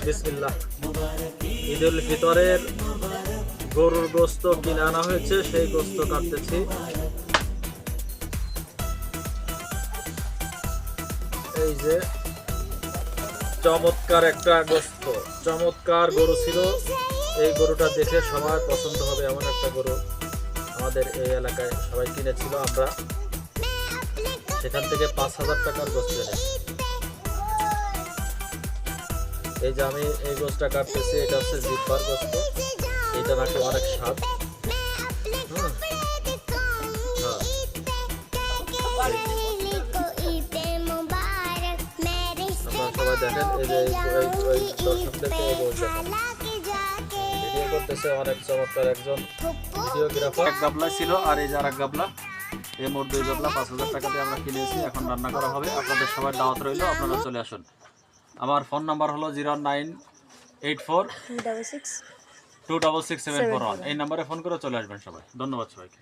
বিসমিল্লাহ। ঈদুল ফিতরের গরুর গোস্ত কিনে আনা হয়েছে, সেই গোস্ত কাটতেছি। এই যে চমৎকার একটা গোস্ত, চমৎকার গরু ছিল। এই গরুটা দেখে সবার পছন্দ হবে এমন একটা গরু আমাদের এই এলাকায় সবাই কিনেছিল। আমরা সেখান থেকে 5,000 টাকার গোস্ত এনেছি। এই যে আমি এই গোস্তটা কাটতেছি, এটা হচ্ছে জিব্বার গোস্ত। এটা নাকি অনেক স্বাদ। আপনারা সবাই দেখেন, এই যে দর্শকদেরকে এই গোস্ত ভিডিও করতেছে অনেক চমৎকার একজন ভিডিওগ্রাফার। এক গাবলা ছিল আর এই যে আর এক গাবলা, এই মোট 2 গাবলা 5,000 টাকা দিয়ে আমরা কিনেছি। এখন রান্না করা হবে। আপনাদের সবার দাওয়াত রইল, আপনারা চলে আসুন। আমার ফোন নাম্বার হলো 0984 266 741। এই নাম্বারে ফোন করে চলে আসবেন সবাই। ধন্যবাদ সবাইকে।